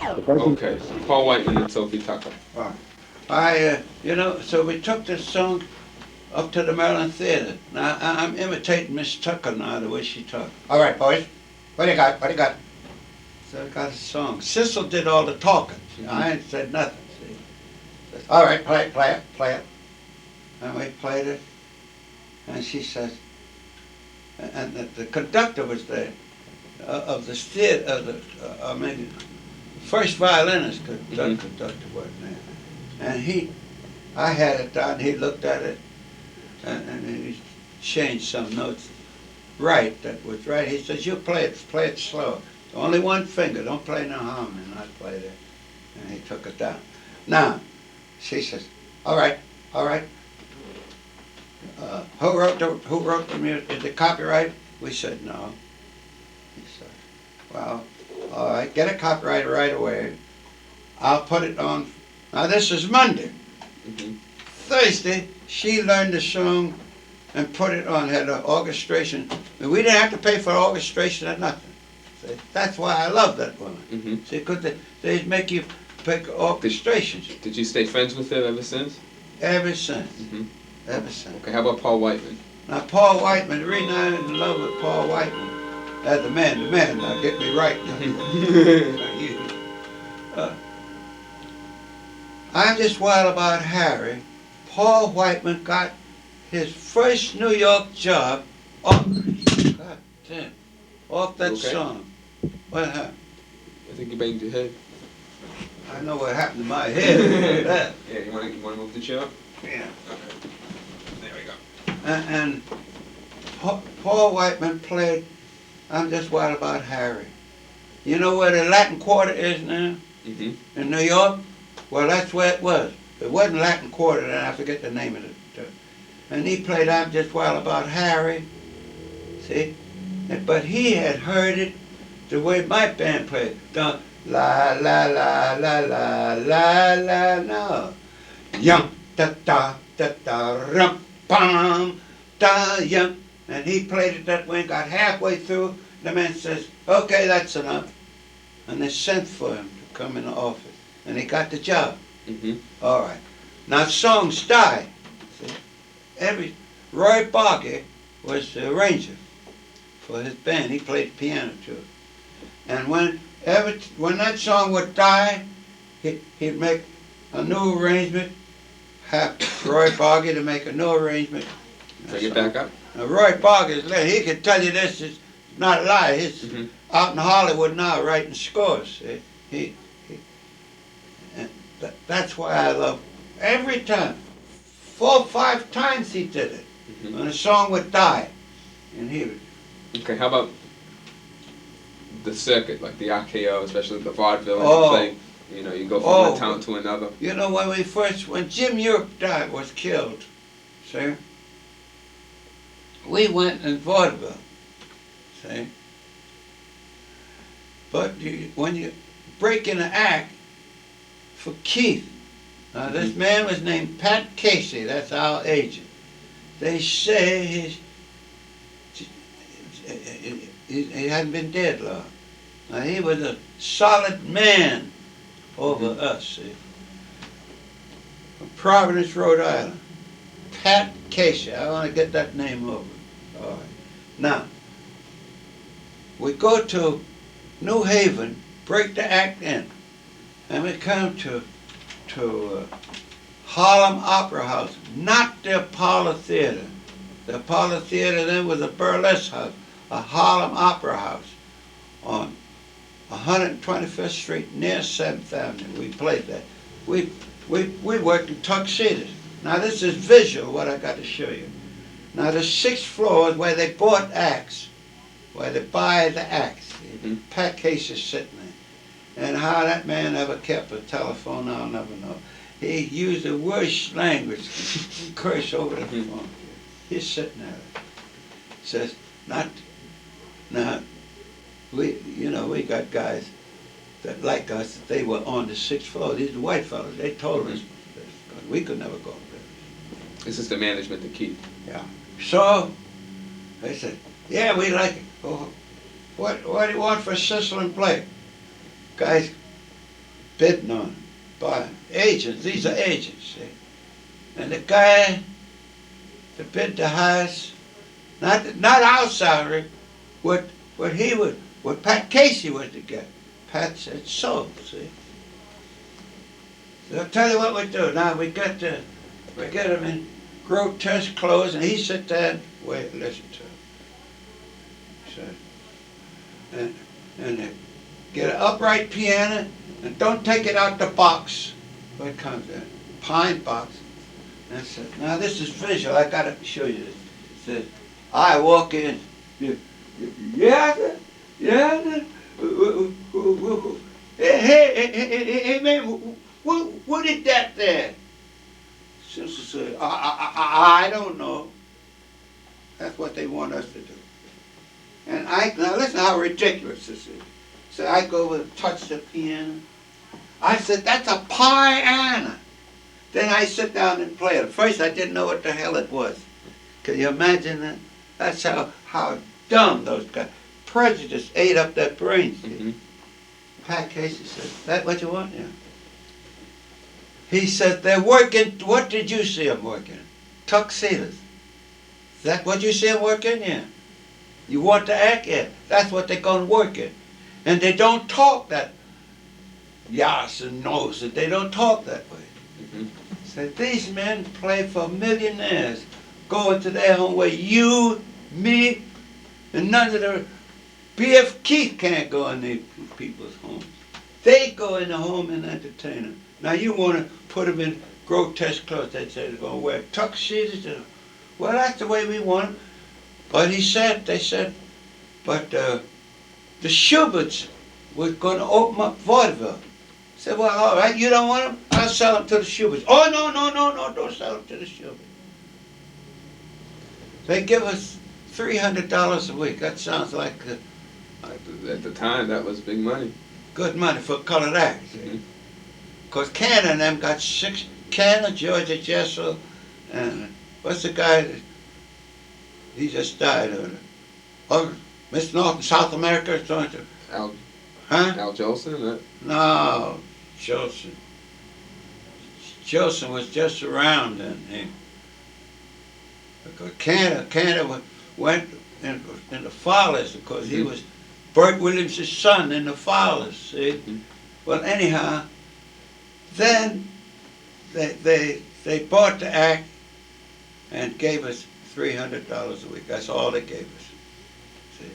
Okay, Paul Whiteman and Sophie Tucker. So we took this song up to the Maryland Theater. Now, I'm imitating Miss Tucker now, the way she talks. All right, boys. What do you got? What do you got? So I got a song. Cecil did all the talking. I ain't said nothing. See? All right, play it, play it, play it. And we played it. And she says, and the conductor was there of the theater, first violinist, conductor wasn't there. And I had it down, he looked at it, and he changed some notes. Right, that was right. He says, you play it slow. Only one finger, don't play no harmony. And I played it, and he took it down. Now, she says, all right, all right. Who wrote the music? Is it copyright? We said no. He said, well, all right, get a copyright right away. I'll put it on. Now this is Monday. Thursday, she learned the song and put it on, had an orchestration. And we didn't have to pay for orchestration or nothing. See? That's why I love that woman. See, because they make you pick orchestrations. Did you stay friends with her ever since? Ever since. Ever since. Okay, how about Paul Whiteman? Now, Paul Whiteman, the reason I'm in love with Paul Whiteman, as the man, now get me right now. I'm just wild about Harry. Paul Whiteman got his first New York job off that song. What happened? I think you banged your head. I know what happened to my head. Yeah, you want to move the chair? Yeah. Okay. There we go. And Paul Whiteman played I'm Just Wild About Harry. You know where the Latin Quarter is now? In New York? Well, that's where it was. It wasn't Latin Quarter, then I forget the name of it. And he played I'm Just Wild About Harry. See? But he had heard it the way my band played. La la la la la la la no. Yum da da da da rum pam da yum. And he played it that way and got halfway through. The man says, okay, that's enough. And they sent for him to come in the office. And he got the job. All right. Now songs die. See? Roy Barker was the arranger for his band. He played piano too. And when that song would die, he'd make a new arrangement, have Roy Barker to make a new arrangement. Bring it back up. Now Roy Barker, he could tell you this is not a lie. He's out in Hollywood now writing scores. That's why I love every time. 4 or 5 times he did it. When a song would die. And he would. Okay, how about the circuit, like the RKO, especially the Vaudeville, and you play, you go from one town to another. You know, when Jim Europe was killed, see, we went in Vaudeville, see. But when you break in an act for Keith, now this man was named Pat Casey, that's our agent. They say he hadn't been dead long. Now he was a solid man over us, see. From Providence, Rhode Island. Pat Casey, I want to get that name over. All right. Now, we go to New Haven, break the act in, and we come to Harlem Opera House, not the Apollo Theater. The Apollo Theater then was a burlesque house, a Harlem Opera House on 125th Street near 7th Avenue. We played that. We worked in tuxedos. Now this is visual, what I got to show you. Now the 6th floor is where they bought acts, where they buy the acts. Pat Case is sitting there. And how that man ever kept a telephone, I'll never know. He used the worst language, curse over the phone. He's sitting there. Says, now, we got guys that like us, that they were on the 6th floor. These are white fellas. They told us we could never go there. This is the management to keep. Yeah. So, they said, yeah, we like it. Oh, what do you want for Cecil and Blake? Guys bidding on him, buying. Agents, these are agents, see. And the guy that bid the highest, not our salary, what Pat Casey was to get. Pat said so, see. So I'll tell you what we do. Now we get him in grotesque clothes, and he sit there and wait, listen to him. So, and get an upright piano, and don't take it out the box. What it comes in, pine box. And I said, now this is visual. I gotta show you this. It says, I walk in. Yeah, hey, man, what is that there? Sister said, I don't know. That's what they want us to do. And now listen how ridiculous this is. So I go over and touch the piano. I said, that's a piano. Then I sit down and play it. At first I didn't know what the hell it was. Can you imagine that? That's how dumb those guys. Prejudice ate up their brains. Mm-hmm. Pat Casey said, that what you want? Yeah. He said, they're working, what did you see them working? Tuxedos. Is that what you see them working? Yeah. You want to act? Yeah. That's what they're going to work in. And they don't talk that yas and nos, and they don't talk that way. Mm-hmm. So these men play for millionaires, going to their home where you, me, and none of the B.F. Keith can't go in these people's homes. They go in the home and entertain them. Now you want to put them in grotesque clothes. They say they're going to wear tuxedos. Well, that's the way we want them. But they said, but the Schuberts were going to open up Vaudeville. I said, well, all right, you don't want them? I'll sell them to the Schuberts. Oh, no, don't sell them to the Schuberts. They give us $300 a week. That sounds like... at the time, that was big money. Good money for colored acts. Because Canada and them got 6... Canada, Georgia Jessel, and what's the guy that... He just died. Mr. North, South America, or something. Al Jolson? No, Jolson. Jolson was just around then. Because Canada went in the Fowlers because he was Bert Williams' son in the Fowlers, see? Mm-hmm. Well, anyhow, then they bought the act and gave us $300 a week. That's all they gave us. See?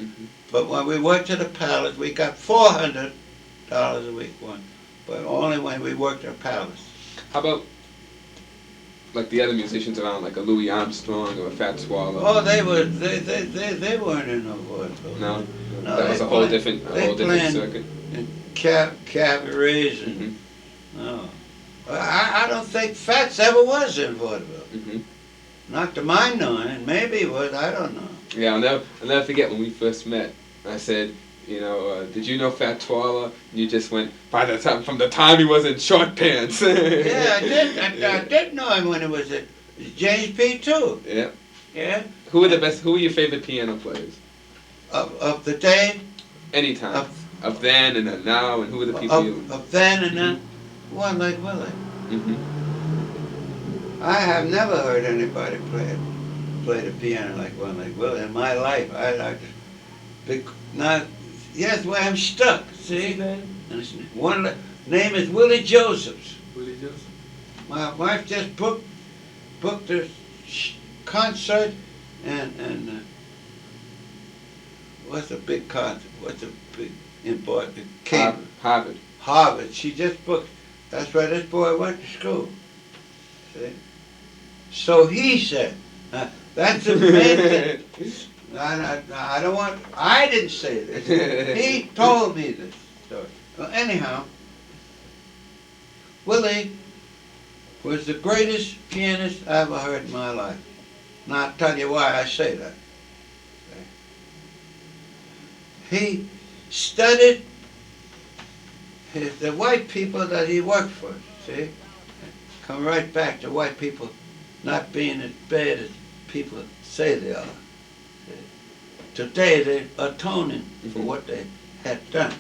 Mm-hmm. But when we went to the Palace, we got $400 a week one, but only when we worked at Palace. How about like the other musicians around, like a Louis Armstrong or a Fat Swallow? Oh, they weren't in no vaudeville. No, that was a whole different circuit. In cabarets and no. I don't think Fats ever was in vaudeville. Mm-hmm. Not to my knowing. Maybe he was. I don't know. Yeah, I'll never forget when we first met. I said, did you know Fat Twala? You just went, from the time he was in short pants. Yeah, I did. I did know him when he was at James P. too. Yeah. Yeah. Who were your favorite piano players? Of the day? Anytime. Of then and then now, and who were the people of then and then? One like Willie. Mm-hmm. I have never heard anybody play the piano like one like Willie in my life. Yes, well, I'm stuck, see? One name is Willie Josephs. Willie Josephs. My wife just booked the concert and what's a big concert? What's a big important? Harvard. She just booked. That's where this boy went to school. See? So he said, that's a man. I don't want. I didn't say this. He told me this story. Well, anyhow, Willie was the greatest pianist I ever heard in my life. Now I'll tell you why I say that. He studied the white people that he worked for, see? Come right back to white people not being as bad as people say they are. See? Today they're atoning for what they had done.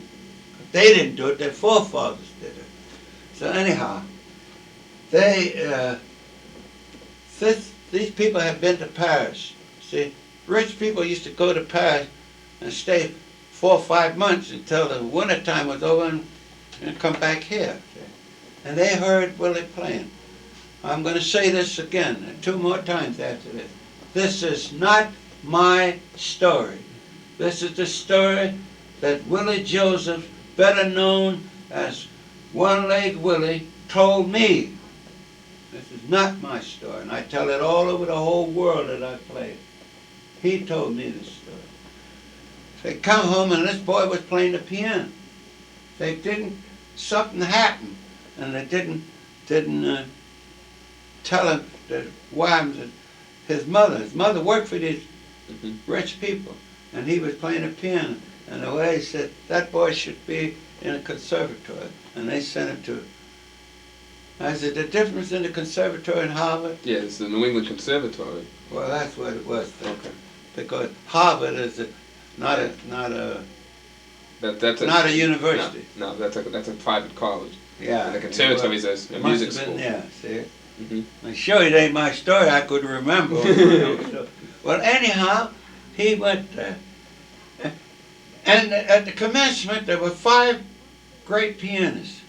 They didn't do it. Their forefathers did it. So anyhow, these people have been to Paris. See, rich people used to go to Paris and stay 4 or 5 months until the winter time was over and come back here. See? And they heard Willie playing. I'm going to say this again, 2 more times after this. This is not my story. This is the story that Willie Josephs, better known as One-Leg Willie, told me. This is not my story, and I tell it all over the whole world that I played. He told me this story. They come home and this boy was playing the piano. They didn't, something happened, and they didn't tell him that Whiteman, his mother worked for these rich people, and he was playing the piano. And the way he said, that boy should be in a conservatory, and they sent him to. I said, the difference in the conservatory and Harvard? Yeah, it's the New England Conservatory. Well, that's what it was. Okay. Because Harvard is not a university. No, that's a private college. Yeah. And the conservatory is a music school. Yeah, see? Mm-hmm. I'm sure it ain't my story. I could remember. Well, anyhow, he went there. And at the commencement, there were 5 great pianists.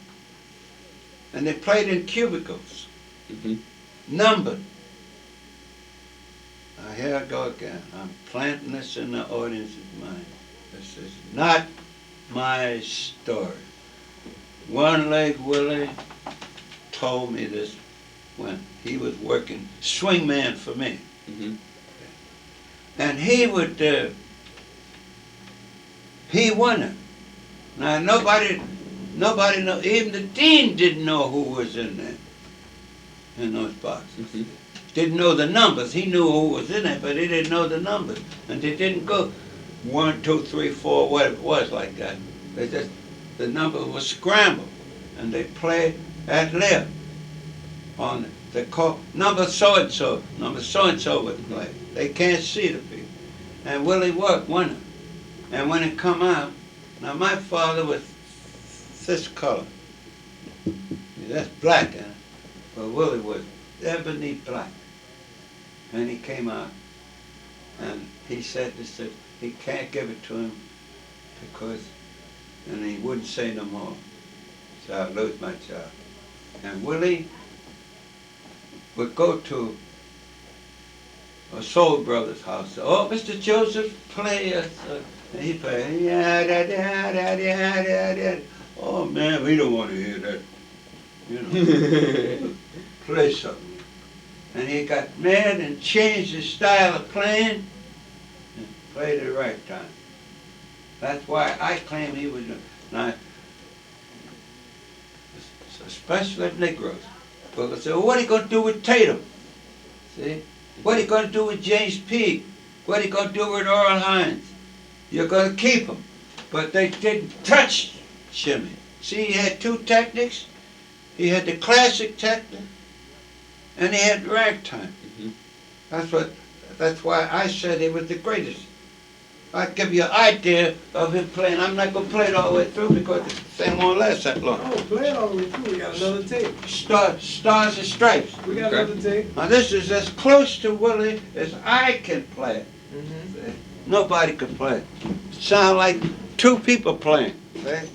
And they played in cubicles, numbered. Now here I go again. I'm planting this in the audience's mind. This is not my story. One-Leg Willie told me this when he was working swingman for me. And he would, he won it. Now nobody know, even the dean didn't know who was in there, in those boxes. Didn't know the numbers. He knew who was in there, but he didn't know the numbers. And they didn't go 1, 2, 3, 4, whatever it was like that. They just, the number was scrambled, and they played ad lib on it. They call number so-and-so would play. They can't see the people. And Willie won it. And when it come out, now my father was this color. That's black, huh? But Willie was ebony black. And he came out and he said this, that he can't give it to him because, and he wouldn't say no more. So I'd lose my job. And Willie would go to a Soul Brothers house. Oh, Mr. Joseph, play us. And he'd play, yeah, da, da, da, da, da, da. Oh man, we don't want to hear that. You know, play something. And he got mad and changed his style of playing and played it the right time. That's why I claim he was now, especially at Negroes. But they say, well, what are you going to do with Tatum? See? What are you going to do with James Peake? What are you going to do with Earl Hines? You're going to keep them. But they didn't touch Jimmy. See, he had 2 techniques. He had the classic technique, and he had ragtime. That's why I said he was the greatest. I'd give you an idea of him playing. I'm not going to play it all the way through because the thing won't last that long. Oh, play it all the way through. We got another tape. Stars and Stripes. We got another tape. Now this is as close to Willie as I can play it. Nobody could play it. Sound like 2 people playing. See?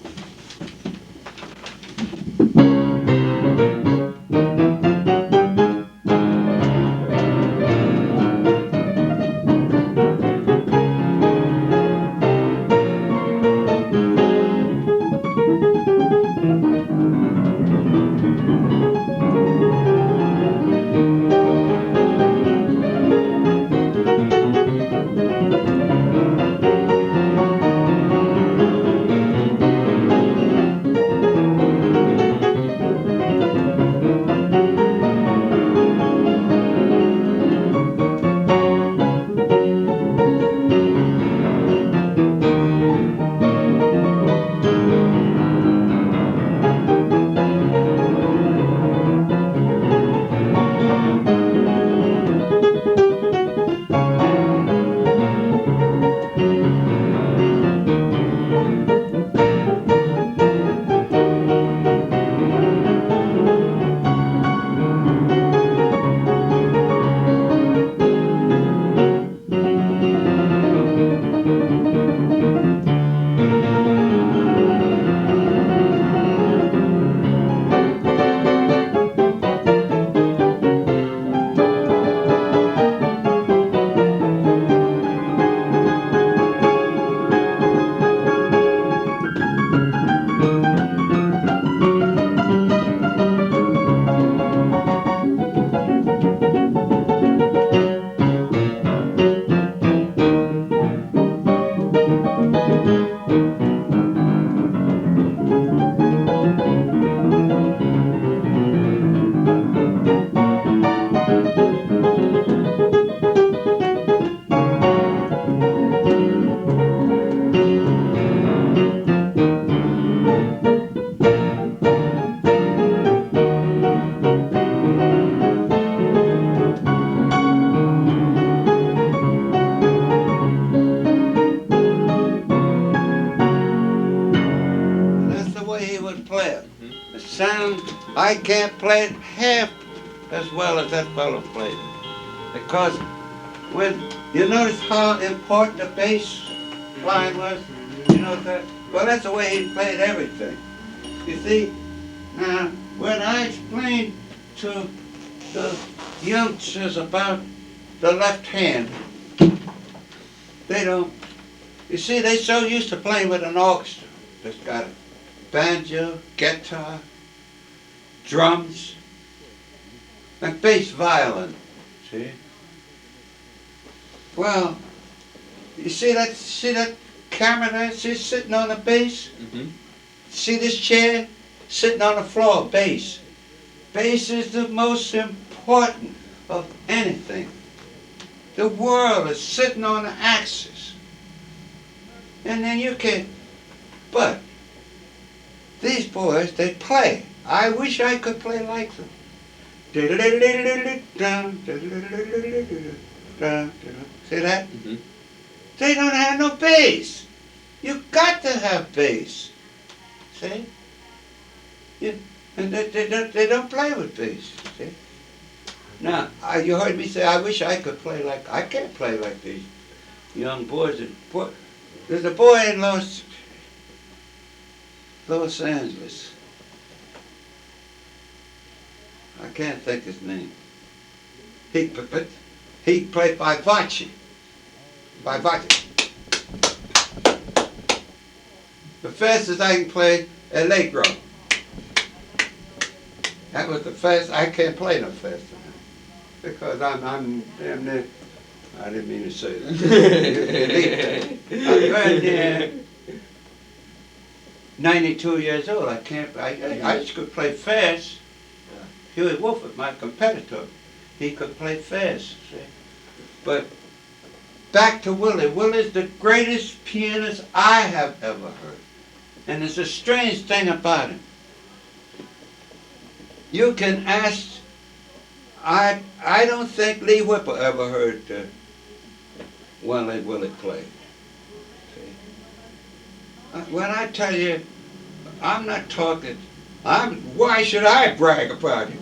player. Mhm. The sound, I can't play it half as well as that fellow played it. Because when you notice how important the bass line was, you know that. Well, that's the way he played everything. You see, now when I explain to the youngsters about the left hand, they don't. You see, they so used to playing with an orchestra that's got a banjo, guitar, drums, and bass violin. See? Well, you see that camera there? See it sitting on the bass? Mhm. See this chair sitting on the floor? Bass. Bass is the most important of anything. The world is sitting on the axis. And then you can, but these boys, they play. I wish I could play like them. See that? Mhm. They don't have no bass. You got to have bass. See? And they don't play with bass. See? Now, you heard me say, I wish I could play like, I can't play like these young boys. There's a boy in Los Angeles. I can't think his name. He played by Vaci. By Vaci. The fastest I can play, Allegro. That was the fastest. I can't play no faster now. Because I'm damn near, I didn't mean to say that. I'm very near 92 years old. I just could play fast. Huey Wolford, my competitor, he could play fast, see? But back to Willie. Willie's the greatest pianist I have ever heard. And there's a strange thing about him. You can ask, I don't think Lee Whipple ever heard Willie play. See? When I tell you, I'm not talking, why should I brag about him?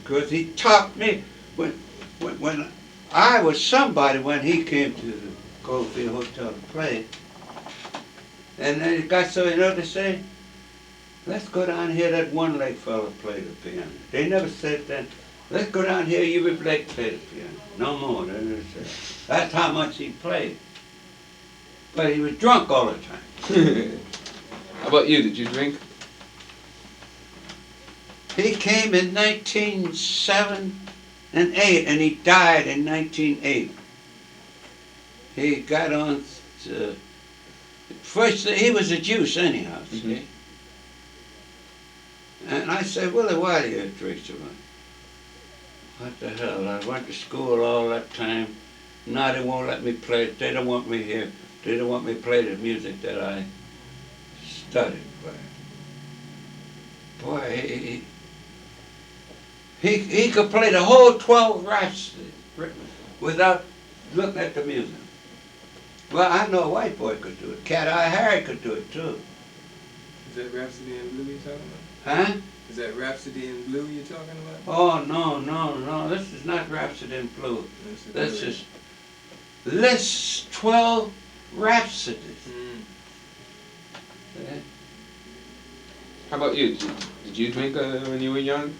Because he taught me, when I was somebody when he came to the Goldfield Hotel to play. And then it got so, they say, let's go down here, that one-leg fellow played the piano. They never said that. Let's go down here, Eubie Blake played the piano. No more. They never said. That's how much he played. But he was drunk all the time. How about you? Did you drink? He came in 1907 and 8, and he died in 1908. He got on to, first, he was a Jew anyhow, see? Mhm. And I said, Willie, why do you drink so much? What the hell, I went to school all that time. Now they won't let me play, they don't want me here. They don't want me to play the music that I studied. Boy, he could play the whole 12 Rhapsody without looking at the music. Well, I know a white boy could do it. Cat Eye Harry could do it too. Is that Rhapsody in Blue you're talking about? Huh? Is that Rhapsody in Blue you're talking about? Oh, no. This is not Rhapsody in Blue. This is Liszt's 12 Rhapsodies. Yeah. How about you? Did you drink when you were young?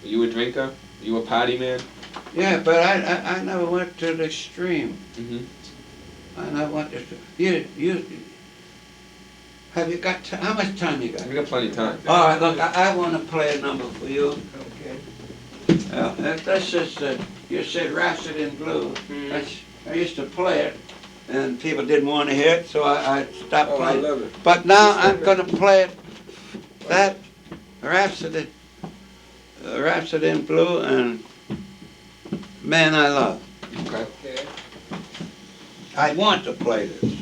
Were you a drinker? Were you a party man? Yeah, but I never went to the extreme. Mm-hmm. I never went to you have you got how much time you got? We got plenty of time. All right, look, I want to play a number for you. Okay. That's just you said Rhapsody in Blue. I used to play it, and people didn't want to hear it, so I stopped playing. I love it. But now I'm going to play it, that Rhapsody in Blue and Man I Love. Okay. Okay. I want to play this.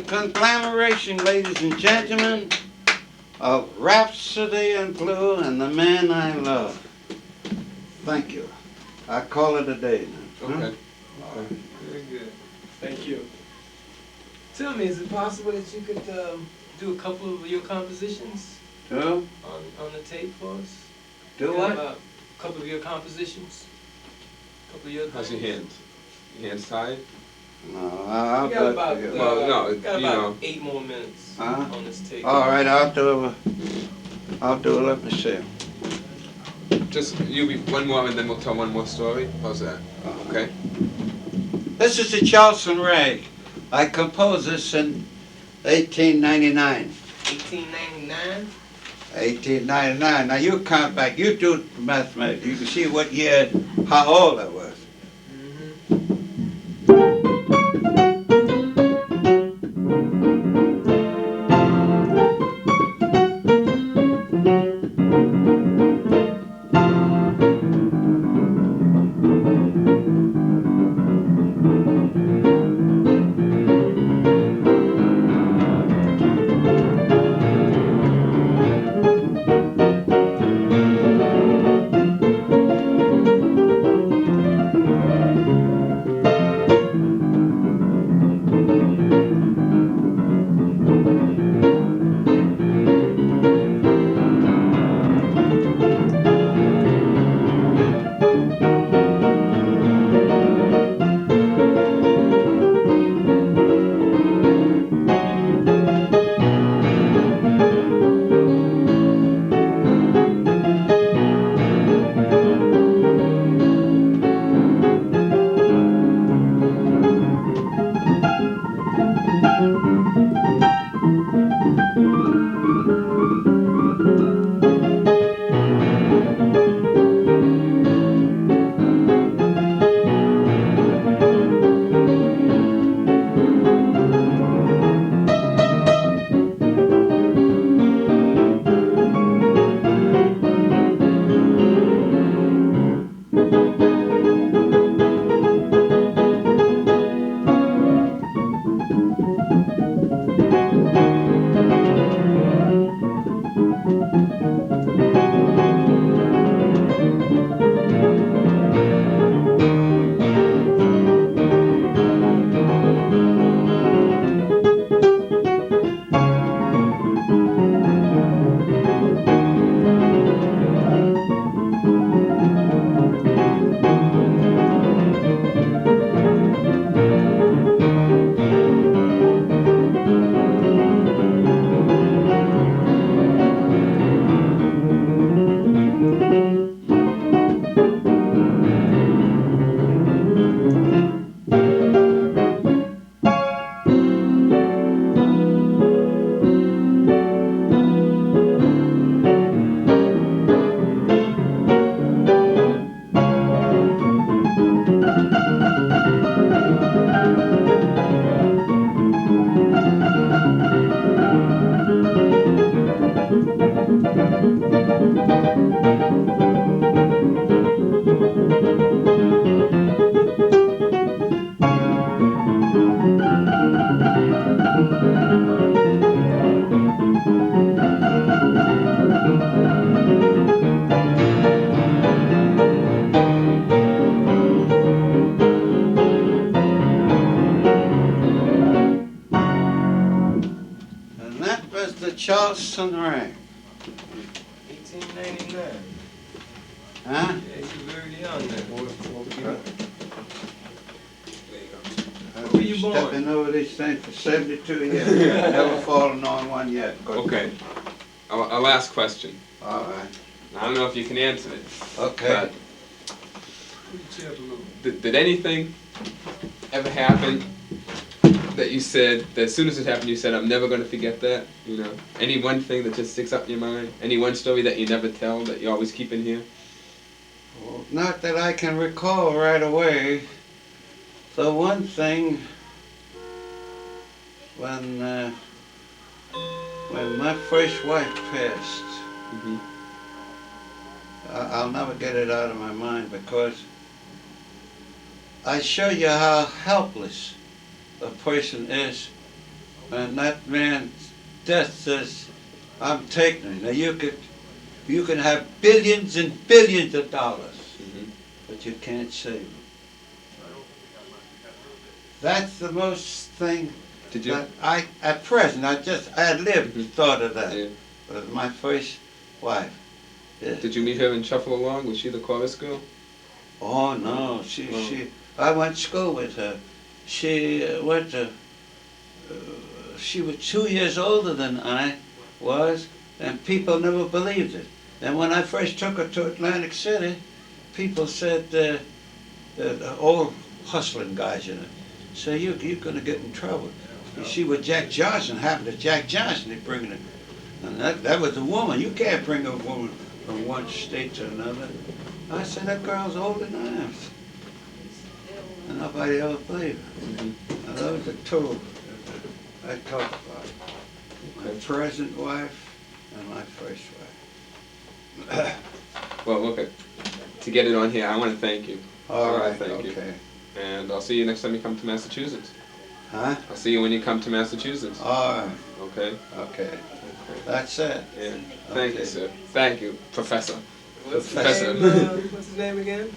Conglomeration, ladies and gentlemen, of Rhapsody in Blue and the Man I Love. Thank you. I call it a day now. Okay. Huh? Okay. Very good. Thank you. Tell me, is it possible that you could do a couple of your compositions Do? on the tape for us? Do You what? got a couple of your compositions? Couple of your How's your things? hands? Your hands tied? No, I'll We got about, do it. Well, no, got you about know. 8 more minutes Huh? on this tape. All right, I'll do it. Let me see. Just you be one more and then we'll tell one more story. How's that? Okay. This is the Charleston Rag. I composed this in 1899. 1899? 1899. Now you count back. You do the mathematics. You can see what year, how old I was. Charleston ring. 1899. Huh? Yeah, you were very young then. I've Where been you born? stepping over these things for 72 years. Never fallen on one yet. Okay. Our last question. All right. I don't know if you can answer it. Okay. But did anything ever happen that you said, that as soon as it happened, you said, I'm never going to forget that? You know, any one thing that just sticks up in your mind? Any one story that you never tell that you always keep in here? Well, not that I can recall right away. The one thing, when my first wife passed, Mm-hmm. I'll never get it out of my mind, because I show you how helpless a person is when that man's death says, I'm taking it. Now you can have billions and billions of dollars, Mm-hmm. but you can't save them. That's the most thing Did you? that at present, I had lived Mhm. thought of that. Yeah. But my first wife. Yeah. Did you meet her in Shuffle Along? Was she the chorus girl? Oh no, I went to school with her. She went to, she was 2 years older than I was, and people never believed it. And when I first took her to Atlantic City, people said, the old hustling guys, you know, say, you're gonna get in trouble. She was Jack Johnson, happened to Jack Johnson, they bring her. And that was a woman. You can't bring a woman from one state to another. I said, that girl's older than I am. And nobody ever believed her. Mm-hmm. Now, those are two I talk about. My present wife and my first wife. Well, okay. To get it on here, I want to thank you. All right, Thank you. okay. And I'll see you next time you come to Massachusetts. Huh? I'll see you when you come to Massachusetts. All right, Okay? okay. That's it. Yeah. Thank you, Okay. sir. Thank you, Professor. What's his Professor. name? What's his name again?